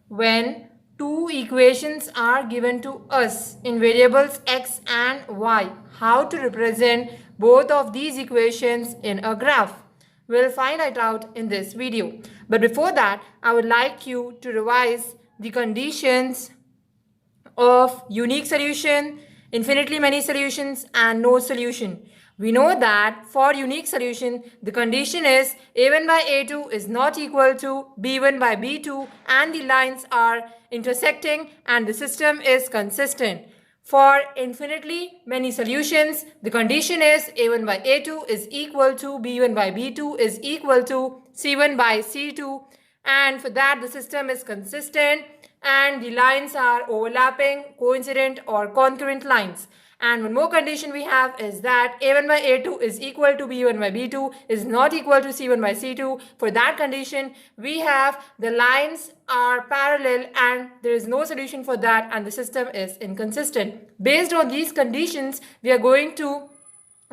when two equations are given to us in variables x and y. How to represent both of these equations in a graph? We'll find it out in this video. But before that, I would like you to revise the conditions of unique solution, infinitely many solutions, and no solution. We know that for unique solution, the condition is a1 by a2 is not equal to b1 by b2 and the lines are intersecting and the system is consistent. For infinitely many solutions, the condition is a1 by a2 is equal to b1 by b2 is equal to c1 by c2, and for that the system is consistent and the lines are overlapping, coincident or concurrent lines. And one more condition we have is that a1 by a2 is equal to b1 by b2 is not equal to c1 by c2. For that condition, we have the lines are parallel and there is no solution for that and the system is inconsistent. Based on these conditions, we are going to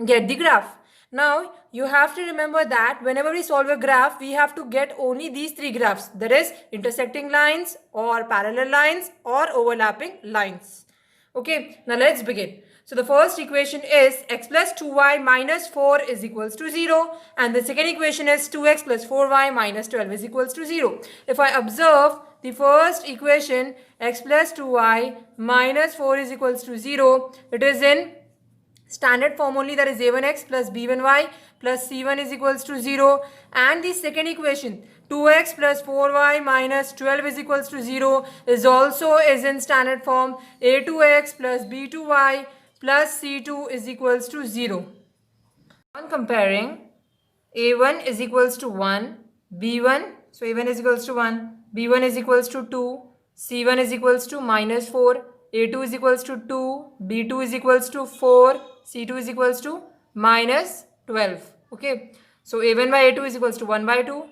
get the graph. Now, you have to remember that whenever we solve a graph, we have to get only these three graphs. That is intersecting lines or parallel lines or overlapping lines. Okay, now let's begin. So the first equation is x plus 2y minus 4 is equals to 0. And the second equation is 2x plus 4y minus 12 is equals to 0. If I observe the first equation, x plus 2y minus 4 is equals to 0, it is in standard form only, that is a1x plus b1y plus c1 is equals to 0. And the second equation 2x plus 4y minus 12 is equals to 0 is also in standard form a2x plus b2y plus c2 is equals to 0. On comparing, a1 is equals to 1, b1, so a1 is equals to 1, b1 is equals to 2, c1 is equals to minus 4, a2 is equals to 2, b2 is equals to 4, c2 is equals to minus 12. Okay, so a1 by a2 is equals to 1 by 2.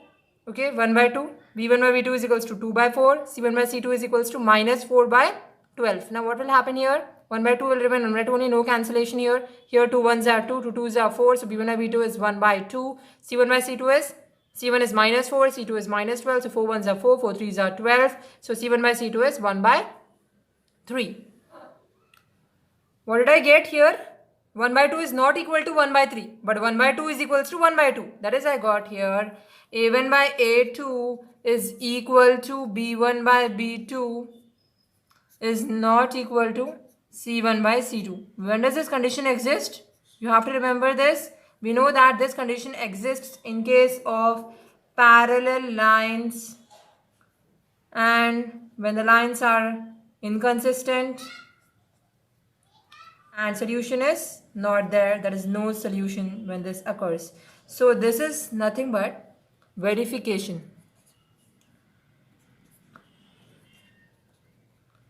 Okay, 1 by 2. b1 by b2 is equals to 2 by 4. c1 by c2 is equals to minus 4 by 12. Now what will happen here? 1 by 2 will remain 1 by 2 only, no cancellation here. Here 2 1s are 2, 2 2s are 4. So b1 by b2 is 1 by 2. c1 by c2 is, c1 is minus 4, c2 is minus 12. So 4 1s are 4, 4 3s are 12. So c1 by c2 is 1 by 3. What did I get here? 1 by 2 is not equal to 1 by 3, but 1 by 2 is equals to 1 by 2. That is I got here a1 by a2 is equal to b1 by b2 is not equal to c1 by c2. When does this condition exist? You have to remember this. We know that this condition exists in case of parallel lines and when the lines are inconsistent and solution is not there. There is no solution when this occurs. So this is nothing but verification.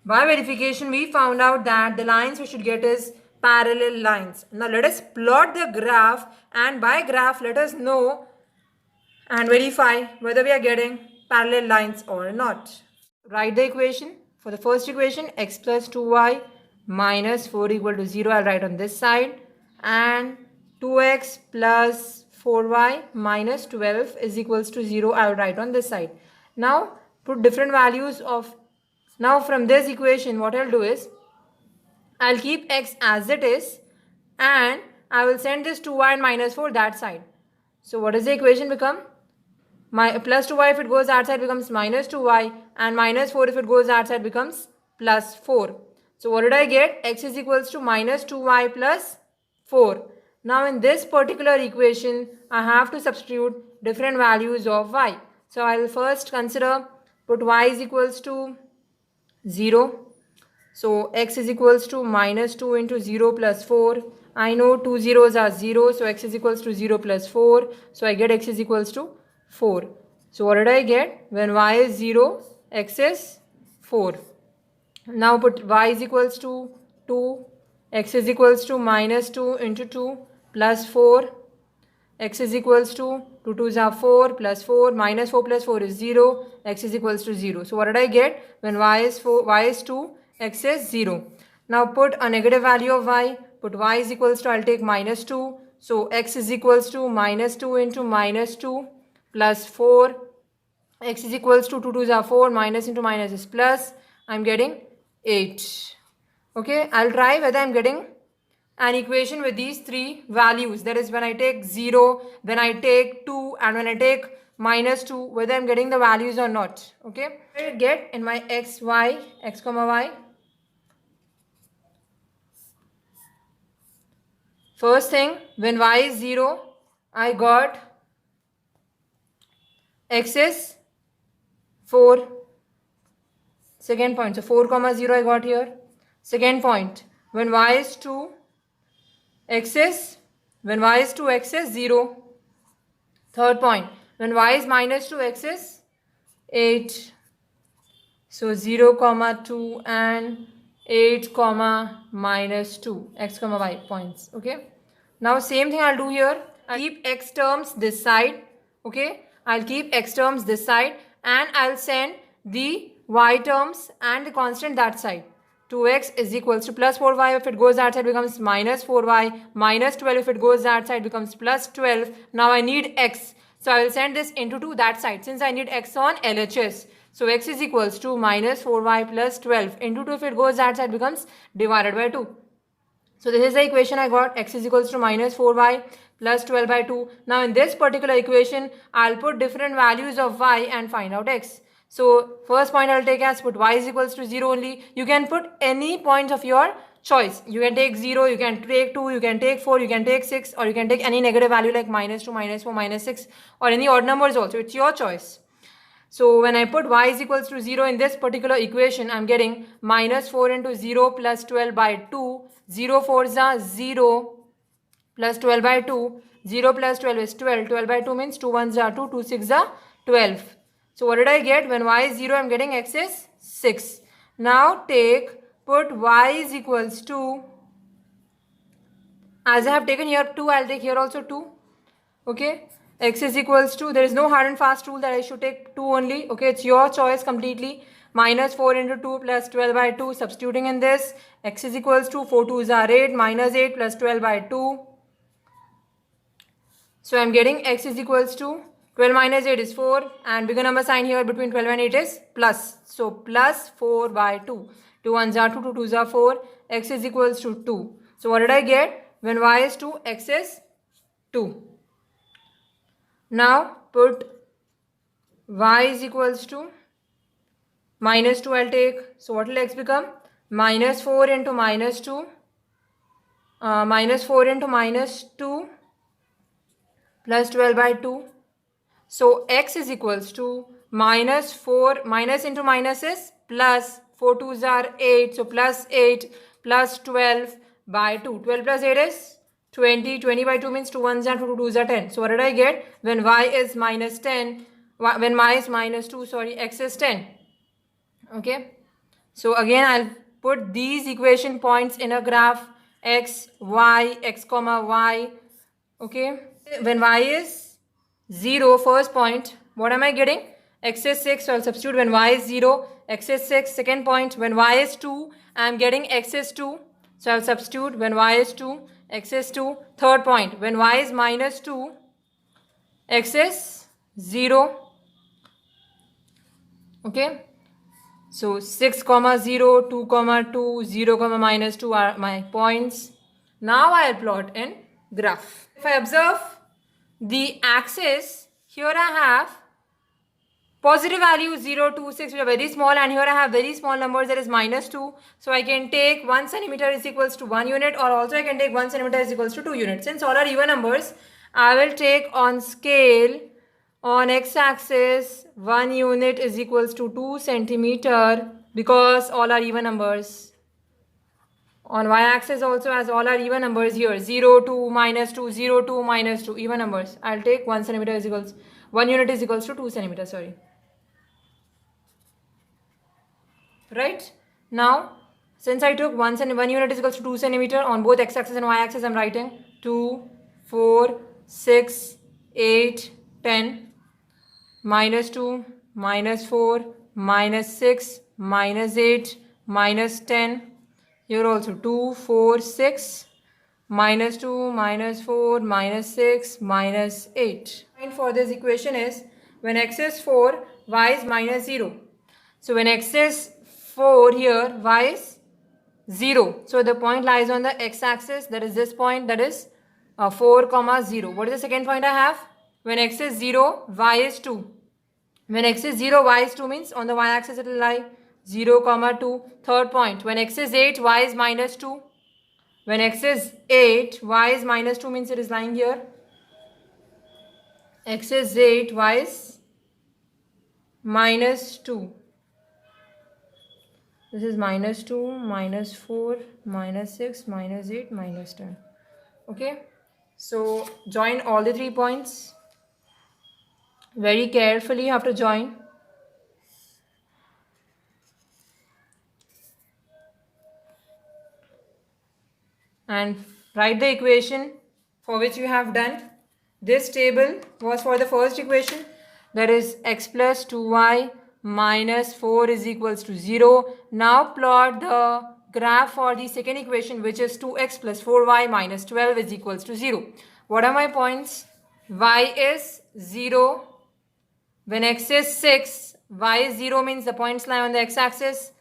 By verification, we found out that the lines we should get is parallel lines. Now let us plot the graph, and by graph let us know and verify whether we are getting parallel lines or not. Write the equation. For the first equation, x plus 2y minus 4 equal to 0, I'll write on this side, and 2x plus 4y minus 12 is equals to 0, I'll write on this side. Now put different values of, now from this equation what I'll do is I'll keep x as it is and I will send this 2y and minus 4 that side. So what does the equation become? My plus 2y if it goes outside becomes minus 2y, and minus 4 if it goes outside becomes plus 4. So what did I get? X is equals to minus 2y plus 4. Now in this particular equation, I have to substitute different values of y. So I will first consider, put y is equals to 0. So x is equals to minus 2 into 0 plus 4. I know 2 zeros are 0. So x is equals to 0 plus 4. So I get x is equals to 4. So what did I get? When y is 0, x is 4. Now put y is equals to 2. X is equals to minus 2 into 2 plus 4. X is equals to 2 2s are 4 plus 4 minus 4 plus 4 is 0. X is equals to 0. So what did I get? When y is 4, y is 2, x is 0. Now put a negative value of y. Put y is equals to, I'll take minus 2. So x is equals to minus 2 into minus 2 plus 4 x is equals to 2 2s are 4, minus into minus is plus. I'm getting 8. Okay, I'll try whether I'm getting an equation with these three values. That is when I take 0, when I take 2, and when I take minus 2, whether I'm getting the values or not. Okay, I get in my x comma y. First thing, when y is 0, I got x is 4. Second point, so 4 comma 0 I got here. Second point, when y is 2, x is 0. Third point, when y is minus 2, x is 8. So 0 comma 2 and 8 comma minus 2, x comma y points. Okay, now same thing I'll do here. I'll keep x terms this side. Okay, I'll keep x terms this side, and I'll send the y terms and the constant that side. 2x is equals to plus 4y. If it goes that side, becomes minus 4y. Minus 12 if it goes that side, becomes plus 12. Now I need x, so I will send this into 2 that side, since I need x on LHS. So x is equals to minus 4y plus 12 into 2. If it goes that side, becomes divided by 2. So this is the equation I got. X is equals to minus 4y plus 12 by 2. Now in this particular equation, I'll put different values of y and find out x. So first point I'll take as put y is equals to 0 only. You can put any points of your choice. You can take 0, you can take 2, you can take 4, you can take 6, or you can take any negative value like minus 2, minus 4, minus 6, or any odd numbers also. It's your choice. So when I put y is equals to 0 in this particular equation, I'm getting minus 4 into 0 plus 12 by 2. 0 4s are 0 plus 12 by 2. 0 plus 12 is 12. 12 by 2 means 2 1s are 2. 2 6s are 12. So what did I get? When y is 0, I'm getting x is 6. Now put y is equals to, as I have taken here 2, I'll take here also 2. Okay, x is equals to, there is no hard and fast rule that I should take 2 only. Okay, it's your choice completely. Minus 4 into 2 plus 12 by 2. Substituting in this, x is equals to 4 2s are 8, minus 8 plus 12 by 2. So I'm getting x is equals to 12 minus 8 is 4, and bigger number sign here between 12 and 8 is plus. So plus 4 by 2. 2 1s are 2, 2 2s are 4. X is equals to 2. So what did I get? When y is 2, x is 2. Now put y is equals to minus 2 I'll take. So what will x become? Minus 4 into minus 2. Minus 4 into minus 2 plus 12 by 2. So x is equals to minus 4, minus into minus is plus, 4 2s are 8. So plus 8 plus 12 by 2. 12 plus 8 is 20. 20 by 2 means 2 1s are 2, 2 2s are 10. So what did I get? When y is minus 10, when y is minus 2, sorry, x is 10. Okay. So again, I'll put these equation points in a graph. X, y, x comma y. Okay. When y is 0, first point, what am I getting? X is 6, so I'll substitute when y is 0, x is 6. Second point, when y is 2, I'm getting x is 2. So I'll substitute when y is 2, x is 2. Third point, when y is minus 2, x is 0. Okay. So 6 comma 0, 2 comma 2, 0 comma minus 2 are my points. Now I'll plot in graph. If I observe the axis, here I have positive values 0, 2, 6 which are very small, and here I have very small numbers, that is minus 2. So I can take 1 centimeter is equals to 1 unit, or also I can take 1 centimeter is equals to 2 units. Since all are even numbers, I will take on scale, on x-axis 1 unit is equals to 2 centimeter, because all are even numbers. On y-axis also, as all are even numbers here, 0, 2, minus 2, 0, 2, minus 2, even numbers. I'll take 1 centimeter is equals, 1 unit is equals to 2 centimeters, sorry. Right? Now, since I took 1 unit is equals to 2 centimeter, on both x-axis and y-axis, I'm writing 2, 4, 6, 8, 10, minus 2, minus 4, minus 6, minus 8, minus 10. Here also 2, 4, 6, minus 2, minus 4, minus 6, minus 8. And for this equation is, when x is 4, y is minus 0. So when x is 4 here, y is 0. So the point lies on the x-axis, that is this point, that is 4 comma 0. What is the second point I have? When x is 0, y is 2. When x is 0, y is 2 means on the y-axis it will lie 0 comma 2. Third point, when x is 8, y is minus 2. When x is 8, y is minus 2 means it is lying here. X is 8, y is minus 2. This is minus 2, minus 4, minus 6, minus 8, minus 10. Okay. So join all the 3 points. Very carefully you have to join. And write the equation for which you have done. This table was for the first equation, that is x plus 2y minus 4 is equals to 0. Now plot the graph for the second equation, which is 2x plus 4y minus 12 is equals to 0. What are my points? Y is 0. When x is 6, y is 0 means the points lie on the x-axis,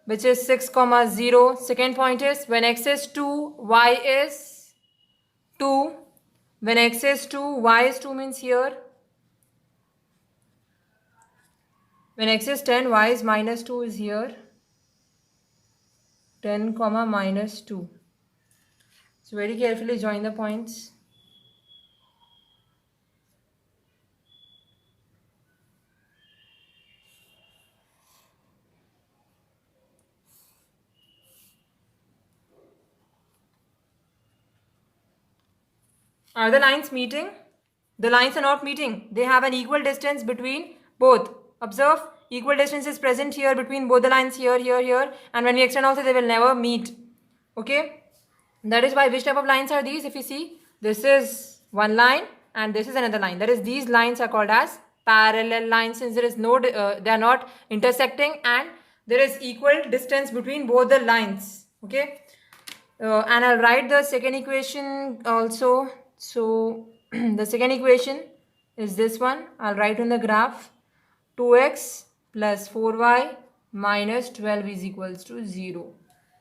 which is 6 comma 0. Second point is when x is 2, y is 2. When x is 2, y is 2 means here. When x is 10, y is minus 2 is here. 10 comma minus 2. So very carefully join the points. Are the lines meeting? The lines are not meeting. They have an equal distance between both. Observe, equal distance is present here between both the lines here, here, here. And when we extend also, they will never meet. Okay? That is why which type of lines are these? If you see, this is one line and this is another line. That is, these lines are called as parallel lines, since there is no, they are not intersecting and there is equal distance between both the lines. Okay? And I'll write the second equation also. So the second equation is this one. I'll write on the graph 2x plus 4y minus 12 is equals to 0.